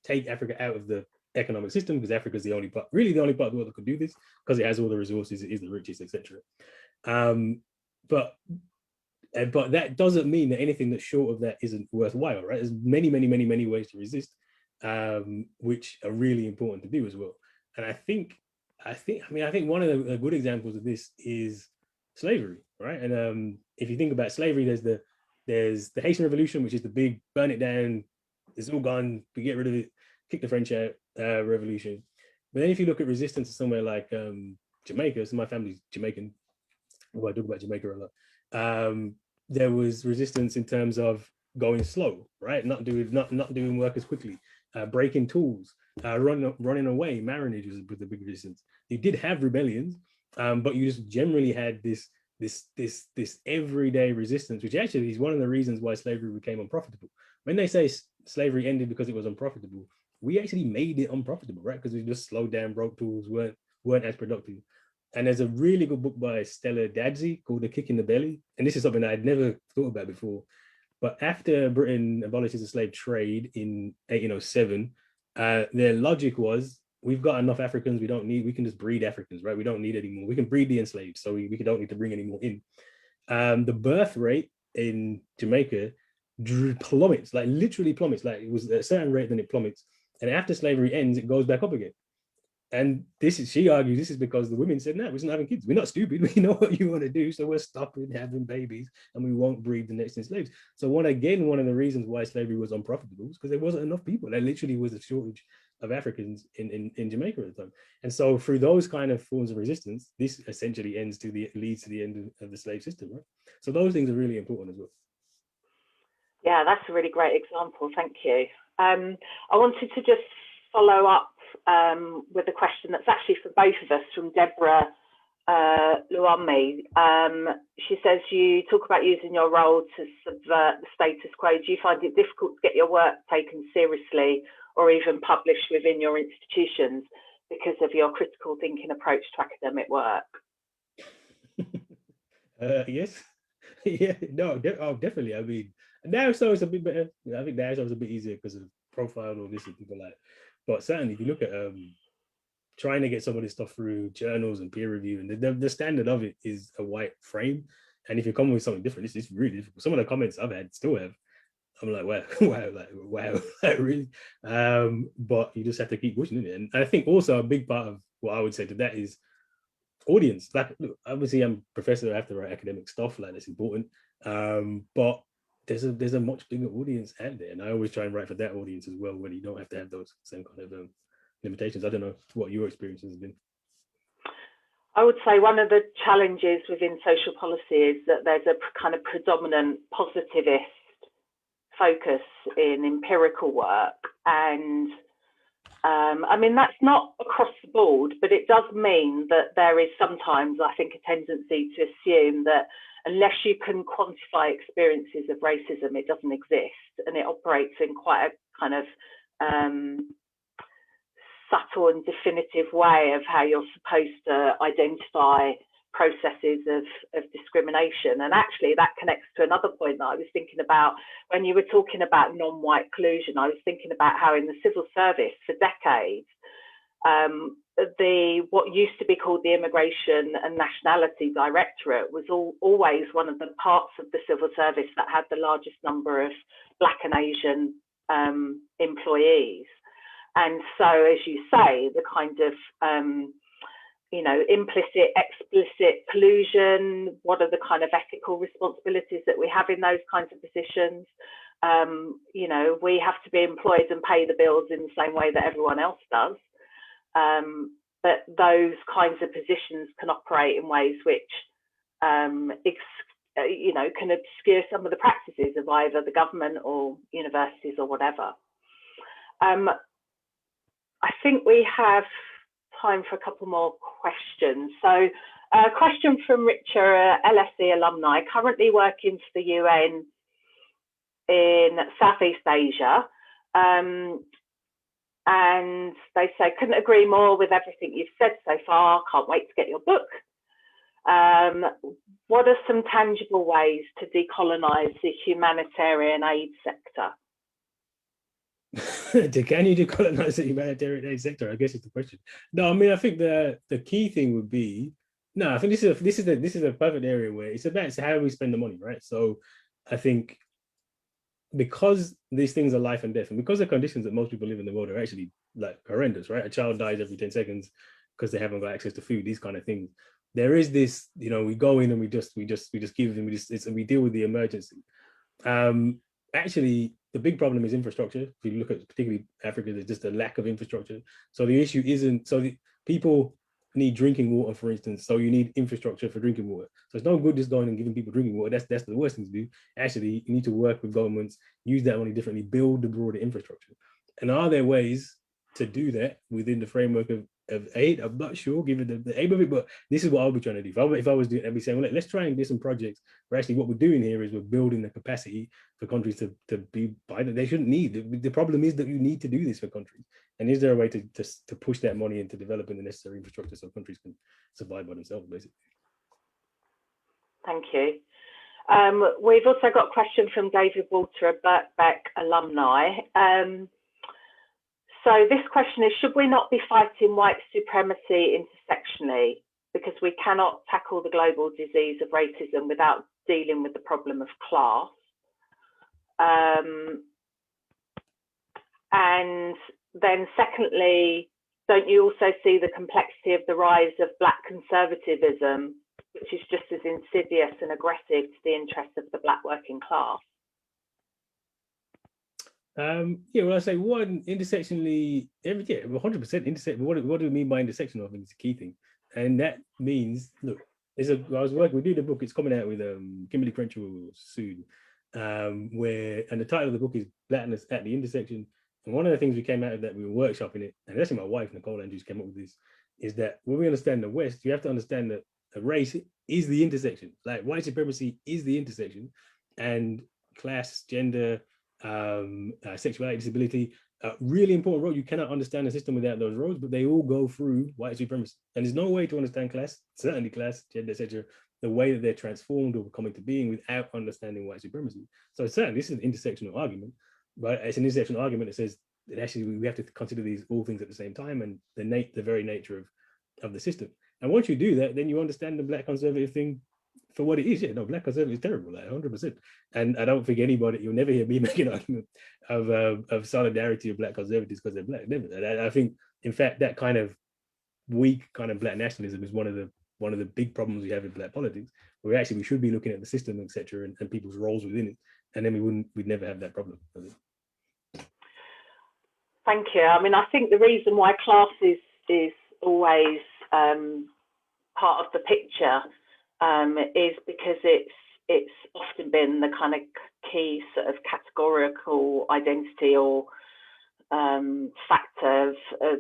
take Africa out of the economic system, because Africa is the only part of the world that could do this, because it has all the resources, it is the richest, etc. But that doesn't mean that anything that's short of that isn't worthwhile, right? There's many ways to resist, which are really important to do as well. And I think one of the good examples of this is slavery, right? And if you think about slavery, there's the Haitian Revolution, which is the big burn it down, it's all gone, we get rid of it, kick the French out revolution. But then if you look at resistance to somewhere like Jamaica, so my family's Jamaican, well, I talk about Jamaica a lot. There was resistance in terms of going slow, right? Not doing work as quickly, breaking tools, running away. Marriage was the big resistance. You did have rebellions, but you just generally had this everyday resistance, which actually is one of the reasons why slavery became unprofitable. When they say slavery ended because it was unprofitable, we actually made it unprofitable, right? Because we just slowed down, broke tools, weren't as productive. And there's a really good book by Stella Dadzie called The Kick in the Belly. And this is something I'd never thought about before. But after Britain abolishes the slave trade in 1807, their logic was, we've got enough Africans, we can just breed Africans, right? We don't need any more. We can breed the enslaved, so we don't need to bring any more in. The birth rate in Jamaica plummets, like literally plummets. Like it was at a certain rate, then it plummets. And after slavery ends, it goes back up again. And she argues this is because the women said, no, we're not having kids. We're not stupid. We know what you want to do. So we're stopping having babies and we won't breed the next slaves. So one of the reasons why slavery was unprofitable was because there wasn't enough people. There literally was a shortage of Africans in Jamaica at the time. And so through those kind of forms of resistance, this essentially leads to the end of the slave system, right? So those things are really important as well. Yeah, that's a really great example. Thank you. I wanted to just follow up with a question that's actually for both of us, from Deborah Luami. She says, you talk about using your role to subvert the status quo. Do you find it difficult to get your work taken seriously or even published within your institutions because of your critical thinking approach to academic work? Yes. Yeah, no, definitely. I mean, now so it's a bit better. I think now it's a bit easier because of profile or this and people like that. But certainly, if you look at trying to get some of this stuff through journals and peer review, and the standard of it is a white frame. And if you come with something different, it's really difficult. Some of the comments I've had still have, I'm like, wow, like, really. But you just have to keep pushing it. And I think also a big part of what I would say to that is audience. Like, look, obviously I'm a professor, I have to write academic stuff, like that's important. But there's a much bigger audience out there, and I always try and write for that audience as well, where you don't have to have those same kind of limitations. I don't know what your experience has been. I would say one of the challenges within social policy is that there's a kind of predominant positivist focus in empirical work, and I mean, that's not across the board, but it does mean that there is sometimes, I think, a tendency to assume that unless you can quantify experiences of racism, it doesn't exist, and it operates in quite a kind of subtle and definitive way of how you're supposed to identify processes of discrimination. And actually that connects to another point that I was thinking about when you were talking about non-white collusion. I was thinking about how in the civil service for decades, what used to be called the Immigration and Nationality Directorate was always one of the parts of the civil service that had the largest number of Black and Asian employees. And so, as you say, the kind of implicit, explicit collusion, what are the kind of ethical responsibilities that we have in those kinds of positions? We have to be employed and pay the bills in the same way that everyone else does. But those kinds of positions can operate in ways which, can obscure some of the practices of either the government or universities or whatever. I think we have time for a couple more questions. So a question from Richard, LSE alumni, currently working for the UN in Southeast Asia. And they say, couldn't agree more with everything you've said so far. Can't wait to get your book. What are some tangible ways to decolonize the humanitarian aid sector? Can you decolonize the humanitarian aid sector? I guess it's the question. No, I mean, I think the key thing would be, I think this is a perfect area where it's about how we spend the money, right? So I think because these things are life and death, and because the conditions that most people live in the world are actually like horrendous, right? A child dies every 10 seconds because they haven't got access to food, these kind of things. There is this, we go in and we just give them, and we deal with the emergency. Actually, the big problem is infrastructure. If you look at particularly Africa, there's just a lack of infrastructure. So the issue isn't, people need drinking water, for instance. So you need infrastructure for drinking water. So it's no good just going and giving people drinking water. That's the worst thing to do. Actually, you need to work with governments, use that money differently, build the broader infrastructure. And are there ways to do that within the framework of aid? I'm not sure, given the aim of it, but this is what I'll be trying to do. If I was doing, I'd be saying, well, let's try and do some projects where actually what we're doing here is we're building the capacity for countries to be by that they shouldn't need. The problem is that you need to do this for countries. And is there a way to push that money into developing the necessary infrastructure so countries can survive by themselves, basically? Thank you. We've also got a question from David Walter, a Birkbeck alumni. So this question is, should we not be fighting white supremacy intersectionally? Because we cannot tackle the global disease of racism without dealing with the problem of class. And then secondly, don't you also see the complexity of the rise of Black conservatism, which is just as insidious and aggressive to the interests of the Black working class? Yeah, well, I say one, intersectionally, yeah, 100% intersect. What do we mean by intersectional? I think it's a key thing. And that means, look, I was working, we did a book, it's coming out with Kimberly Crenshaw soon, and the title of the book is Blackness at the Intersection. And one of the things we came out of that, we were workshopping it, and actually my wife, Nicole Andrews, came up with this, is that when we understand the West, you have to understand that a race is the intersection. Like white supremacy is the intersection, and class, gender, sexuality, disability, really important role. You cannot understand the system without those roles, but they all go through white supremacy. And there's no way to understand class, certainly class, gender, etc., the way that they're transformed or come into being without understanding white supremacy. So certainly this is an intersectional argument, but it's an intersectional argument that says that actually we have to consider these all things at the same time and the very nature of the system. And once you do that, then you understand the Black conservative thing for what it is. Yeah, no, Black conservative is terrible, like 100%. And I don't think anybody, you'll never hear me make an argument of solidarity of Black conservatives because they're Black. Never. And I think, in fact, that kind of weak kind of Black nationalism is one of the big problems we have in Black politics, where actually we should be looking at the system, etc., and people's roles within it, and then we'd never have that problem. Thank you. I mean, I think the reason why class is always part of the picture is because it's often been the kind of key sort of categorical identity or factor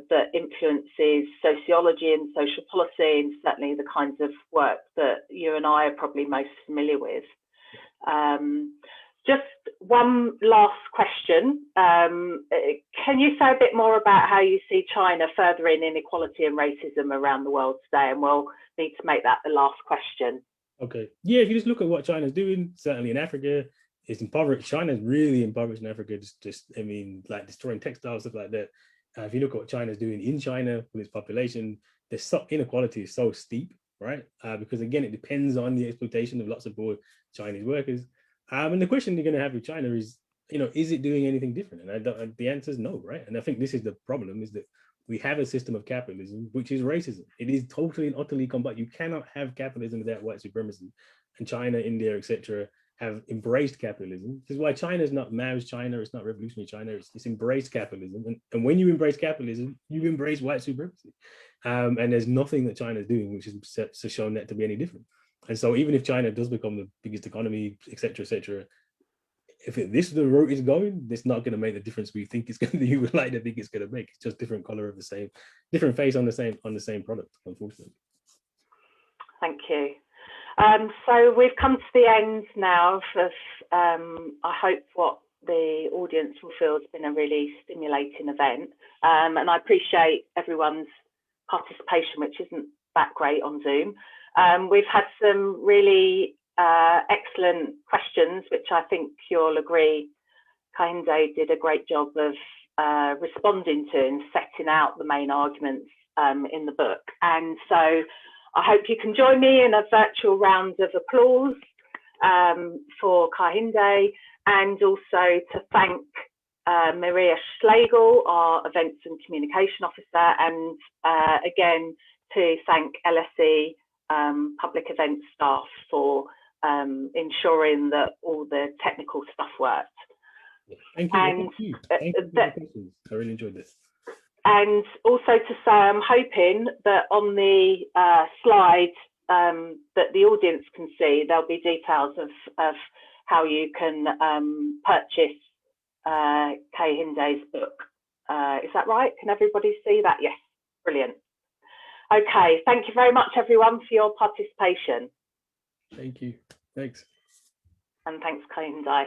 that influences sociology and social policy, and certainly the kinds of work that you and I are probably most familiar with. Just one last question. Can you say a bit more about how you see China furthering inequality and racism around the world today? And we'll need to make that the last question. Okay. Yeah, if you just look at what China's doing, certainly in Africa, it's impoverished. China's really impoverished in Africa, I mean, like destroying textiles, stuff like that. If you look at what China's doing in China with its population, the inequality is so steep, right? Because again, it depends on the exploitation of lots of poor Chinese workers. And the question you're going to have with China is, is it doing anything different? And the answer is no, right? And I think this is the problem, is that we have a system of capitalism, which is racism. It is totally and utterly combined. You cannot have capitalism without white supremacy. And China, India, etc., have embraced capitalism. This is why China is not Mao's China, it's not revolutionary China, it's embraced capitalism. And when you embrace capitalism, you embrace white supremacy. And there's nothing that China is doing which has shown that to be any different. And so even if China does become the biggest economy, etc., if this is the route it's going, it's not going to make the difference we think it's going to. You would like to think it's going to make. It's just different color of the same, different face on the same product, unfortunately. Thank you. So we've come to the end now of, I hope, what the audience will feel has been a really stimulating event. And I appreciate everyone's participation, which isn't that great on Zoom. We've had some really excellent questions, which I think you'll agree Kehinde did a great job of responding to and setting out the main arguments in the book. And so I hope you can join me in a virtual round of applause for Kehinde, and also to thank Maria Schlegel, our Events and Communication Officer, and again to thank LSE Public Events staff for ensuring that all the technical stuff worked. Thank you. And thank you. Thank you for the questions. I really enjoyed this. And also to say, I'm hoping that on the slide that the audience can see, there'll be details of how you can purchase Kehinde's book. Is that right? Can everybody see that? Yes, brilliant. Okay, thank you very much, everyone, for your participation. Thank you. Thanks. And thanks, Kehinde.